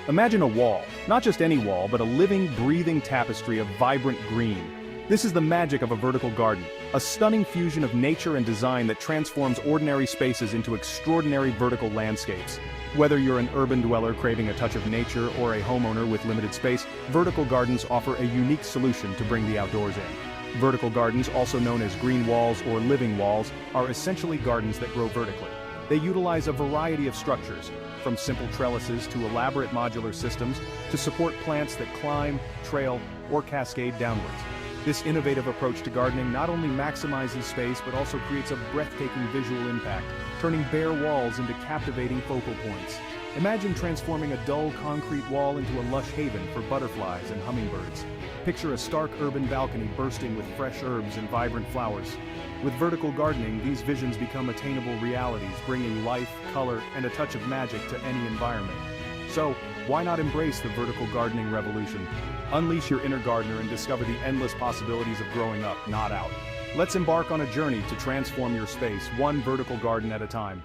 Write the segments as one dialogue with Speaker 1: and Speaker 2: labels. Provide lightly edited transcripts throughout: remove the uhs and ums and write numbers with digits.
Speaker 1: Imagine a wall, not just any wall, but a living, breathing tapestry of vibrant green. This is the magic of a vertical garden, a stunning fusion of nature and design that transforms ordinary spaces into extraordinary vertical landscapes. Whether you're an urban dweller craving a touch of nature or a homeowner with limited space, vertical gardens offer a unique solution to bring the outdoors in. Vertical gardens, also known as green walls or living walls, are essentially gardens that grow vertically. They utilize a variety of structures, from simple trellises to elaborate modular systems, to support plants that climb, trail, or cascade downwards. This innovative approach to gardening not only maximizes space but also creates a breathtaking visual impact, turning bare walls into captivating focal points. Imagine transforming a dull concrete wall into a lush haven for butterflies and hummingbirds. Picture a stark urban balcony bursting with fresh herbs and vibrant flowers. With vertical gardening, these visions become attainable realities, bringing life, color, and a touch of magic to any environment. So, why not embrace the vertical gardening revolution? Unleash your inner gardener and discover the endless possibilities of growing up, not out. Let's embark on a journey to transform your space, one vertical garden at a time.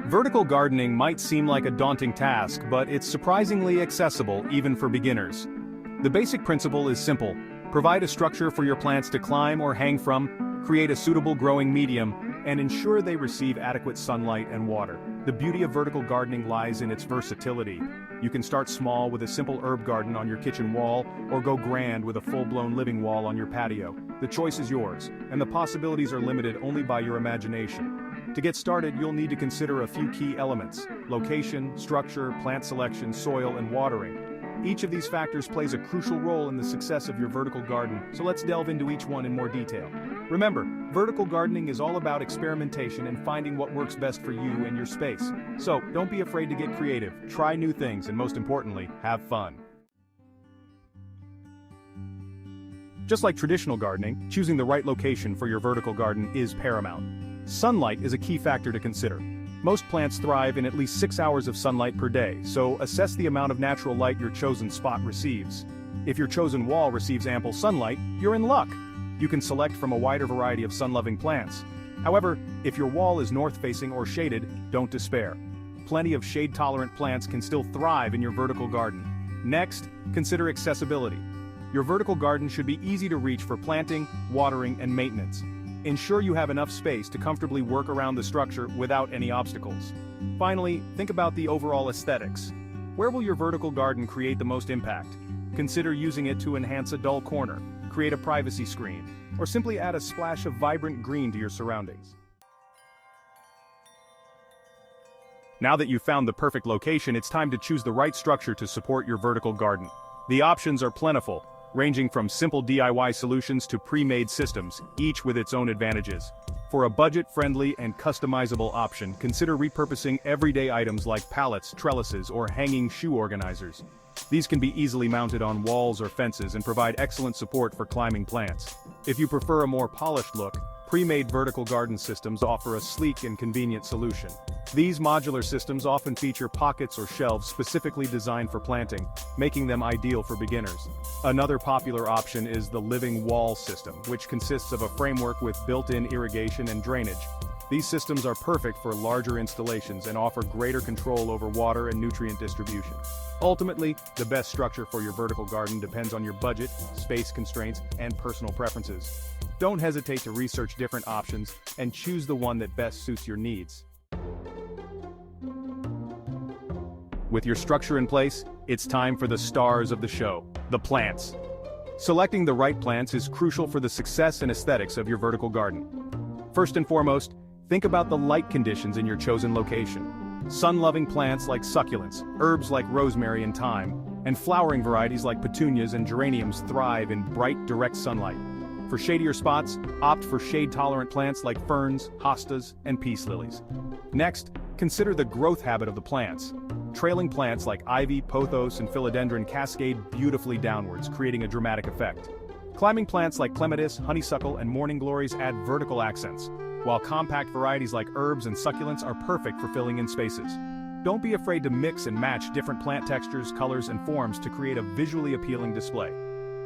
Speaker 1: Vertical gardening might seem like a daunting task, but it's surprisingly accessible even for beginners. The basic principle is simple. Provide a structure for your plants to climb or hang from, create a suitable growing medium, and ensure they receive adequate sunlight and water. The beauty of vertical gardening lies in its versatility. You can start small with a simple herb garden on your kitchen wall, or go grand with a full-blown living wall on your patio. The choice is yours, and the possibilities are limited only by your imagination. To get started, you'll need to consider a few key elements: location, structure, plant selection, soil, and watering. Each of these factors plays a crucial role in the success of your vertical garden, so let's delve into each one in more detail. Remember, vertical gardening is all about experimentation and finding what works best for you and your space. So, don't be afraid to get creative, try new things, and most importantly, have fun. Just like traditional gardening, choosing the right location for your vertical garden is paramount. Sunlight is a key factor to consider. Most plants thrive in at least 6 hours of sunlight per day, so assess the amount of natural light your chosen spot receives. If your chosen wall receives ample sunlight, you're in luck. You can select from a wider variety of sun-loving plants. However, if your wall is north-facing or shaded, don't despair. Plenty of shade-tolerant plants can still thrive in your vertical garden. Next, consider accessibility. Your vertical garden should be easy to reach for planting, watering, and maintenance. Ensure you have enough space to comfortably work around the structure without any obstacles. Finally, think about the overall aesthetics. Where will your vertical garden create the most impact? Consider using it to enhance a dull corner, create a privacy screen, or simply add a splash of vibrant green to your surroundings. Now that you've found the perfect location, it's time to choose the right structure to support your vertical garden. The options are plentiful, ranging from simple DIY solutions to pre-made systems, each with its own advantages. For a budget-friendly and customizable option, consider repurposing everyday items like pallets, trellises, or hanging shoe organizers. These can be easily mounted on walls or fences and provide excellent support for climbing plants. If you prefer a more polished look, pre-made vertical garden systems offer a sleek and convenient solution. These modular systems often feature pockets or shelves specifically designed for planting, making them ideal for beginners. Another popular option is the living wall system, which consists of a framework with built-in irrigation and drainage. These systems are perfect for larger installations and offer greater control over water and nutrient distribution. Ultimately, the best structure for your vertical garden depends on your budget, space constraints, and personal preferences. Don't hesitate to research different options and choose the one that best suits your needs. With your structure in place, it's time for the stars of the show, the plants. Selecting the right plants is crucial for the success and aesthetics of your vertical garden. First and foremost, think about the light conditions in your chosen location. Sun-loving plants like succulents, herbs like rosemary and thyme, and flowering varieties like petunias and geraniums thrive in bright, direct sunlight. For shadier spots, opt for shade-tolerant plants like ferns, hostas, and peace lilies. Next, consider the growth habit of the plants. Trailing plants like ivy, pothos, and philodendron cascade beautifully downwards, creating a dramatic effect. Climbing plants like clematis, honeysuckle, and morning glories add vertical accents, while compact varieties like herbs and succulents are perfect for filling in spaces. Don't be afraid to mix and match different plant textures, colors, and forms to create a visually appealing display.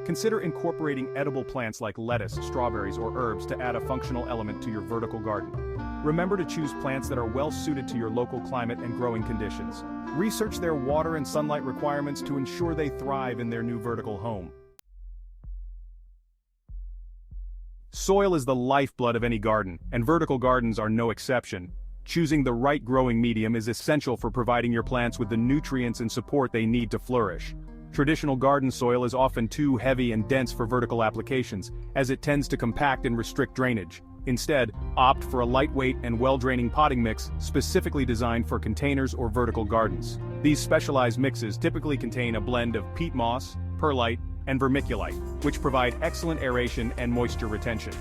Speaker 1: Consider incorporating edible plants like lettuce, strawberries, or herbs to add a functional element to your vertical garden. Remember to choose plants that are well suited to your local climate and growing conditions. Research their water and sunlight requirements to ensure they thrive in their new vertical home. Soil is the lifeblood of any garden, and vertical gardens are no exception. Choosing the right growing medium is essential for providing your plants with the nutrients and support they need to flourish. Traditional garden soil is often too heavy and dense for vertical applications, as it tends to compact and restrict drainage. Instead, opt for a lightweight and well-draining potting mix specifically designed for containers or vertical gardens. These specialized mixes typically contain a blend of peat moss, perlite, and vermiculite, which provide excellent aeration and moisture retention.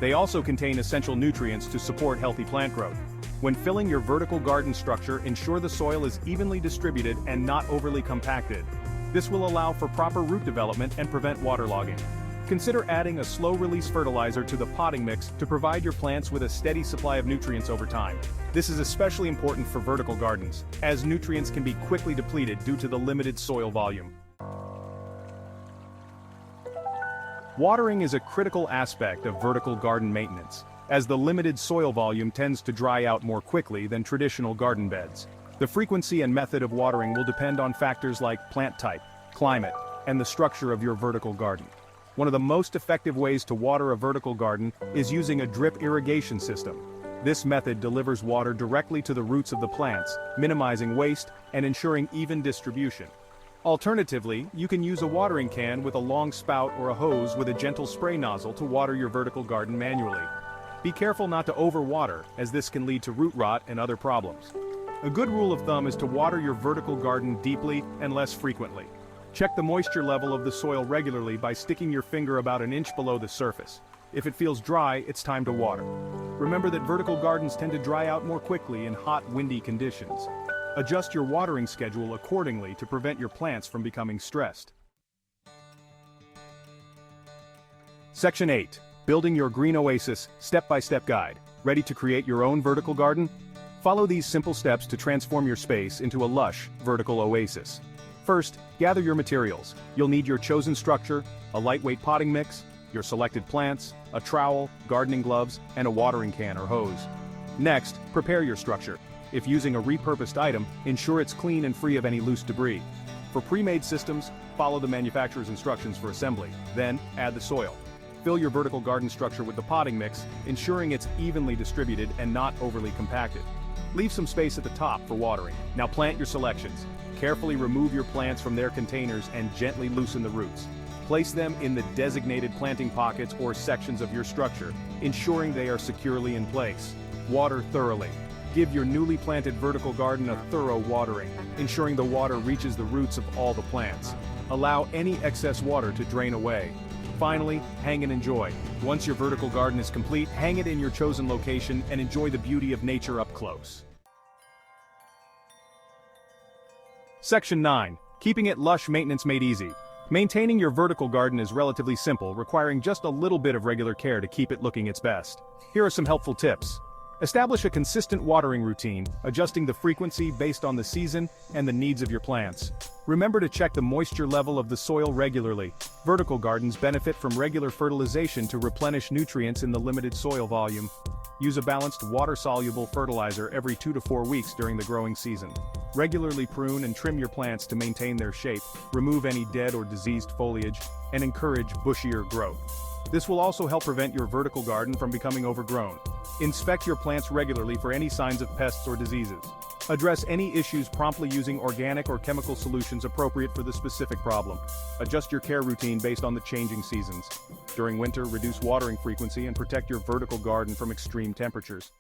Speaker 1: They also contain essential nutrients to support healthy plant growth. When filling your vertical garden structure, ensure the soil is evenly distributed and not overly compacted. This will allow for proper root development and prevent waterlogging. Consider adding a slow-release fertilizer to the potting mix to provide your plants with a steady supply of nutrients over time. This is especially important for vertical gardens, as nutrients can be quickly depleted due to the limited soil volume. Watering is a critical aspect of vertical garden maintenance, as the limited soil volume tends to dry out more quickly than traditional garden beds. The frequency and method of watering will depend on factors like plant type, climate, and the structure of your vertical garden. One of the most effective ways to water a vertical garden is using a drip irrigation system. This method delivers water directly to the roots of the plants, minimizing waste and ensuring even distribution. Alternatively, you can use a watering can with a long spout or a hose with a gentle spray nozzle to water your vertical garden manually. Be careful not to overwater, as this can lead to root rot and other problems. A good rule of thumb is to water your vertical garden deeply and less frequently. Check the moisture level of the soil regularly by sticking your finger about an inch below the surface. If it feels dry, it's time to water. Remember that vertical gardens tend to dry out more quickly in hot, windy conditions. Adjust your watering schedule accordingly to prevent your plants from becoming stressed. Section 8. Building your green oasis, step-by-step guide. Ready to create your own vertical garden? Follow these simple steps to transform your space into a lush, vertical oasis. First, gather your materials. You'll need your chosen structure, a lightweight potting mix, your selected plants, a trowel, gardening gloves, and a watering can or hose. Next, prepare your structure. If using a repurposed item, ensure it's clean and free of any loose debris. For pre-made systems, follow the manufacturer's instructions for assembly, then add the soil. Fill your vertical garden structure with the potting mix, ensuring it's evenly distributed and not overly compacted. Leave some space at the top for watering. Now plant your selections. Carefully remove your plants from their containers and gently loosen the roots. Place them in the designated planting pockets or sections of your structure, ensuring they are securely in place. Water thoroughly. Give your newly planted vertical garden a thorough watering, ensuring the water reaches the roots of all the plants. Allow any excess water to drain away. Finally, hang and enjoy. Once your vertical garden is complete, hang it in your chosen location and enjoy the beauty of nature up close. Section 9. Keeping it lush, maintenance made easy. Maintaining your vertical garden is relatively simple, requiring just a little bit of regular care to keep it looking its best. Here are some helpful tips. Establish a consistent watering routine, adjusting the frequency based on the season and the needs of your plants. Remember to check the moisture level of the soil regularly. Vertical gardens benefit from regular fertilization to replenish nutrients in the limited soil volume. Use a balanced water-soluble fertilizer every 2 to 4 weeks during the growing season. Regularly prune and trim your plants to maintain their shape, remove any dead or diseased foliage, and encourage bushier growth. This will also help prevent your vertical garden from becoming overgrown. Inspect your plants regularly for any signs of pests or diseases. Address any issues promptly using organic or chemical solutions appropriate for the specific problem. Adjust your care routine based on the changing seasons. During winter, reduce watering frequency and protect your vertical garden from extreme temperatures.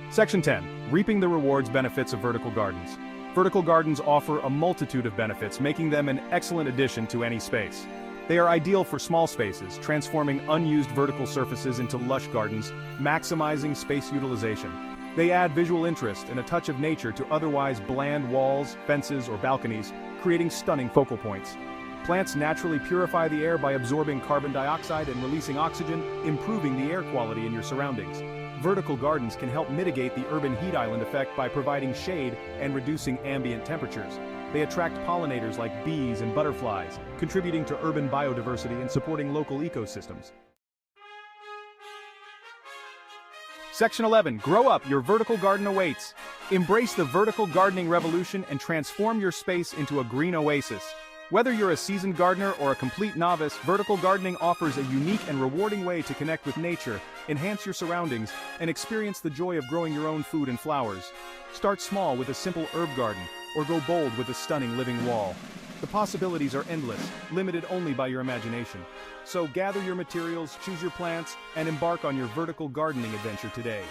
Speaker 1: Section 10. Reaping the rewards benefits of vertical gardens. Vertical gardens offer a multitude of benefits, making them an excellent addition to any space. They are ideal for small spaces, transforming unused vertical surfaces into lush gardens, maximizing space utilization. They add visual interest and a touch of nature to otherwise bland walls, fences, or balconies, creating stunning focal points. Plants naturally purify the air by absorbing carbon dioxide and releasing oxygen, improving the air quality in your surroundings. Vertical gardens can help mitigate the urban heat island effect by providing shade and reducing ambient temperatures. They attract pollinators like bees and butterflies, contributing to urban biodiversity and supporting local ecosystems. Section 11. Grow up, your vertical garden awaits. Embrace the vertical gardening revolution and transform your space into a green oasis. Whether you're a seasoned gardener or a complete novice, vertical gardening offers a unique and rewarding way to connect with nature, enhance your surroundings, and experience the joy of growing your own food and flowers. Start small with a simple herb garden, or go bold with a stunning living wall. The possibilities are endless, limited only by your imagination. So gather your materials, choose your plants, and embark on your vertical gardening adventure today.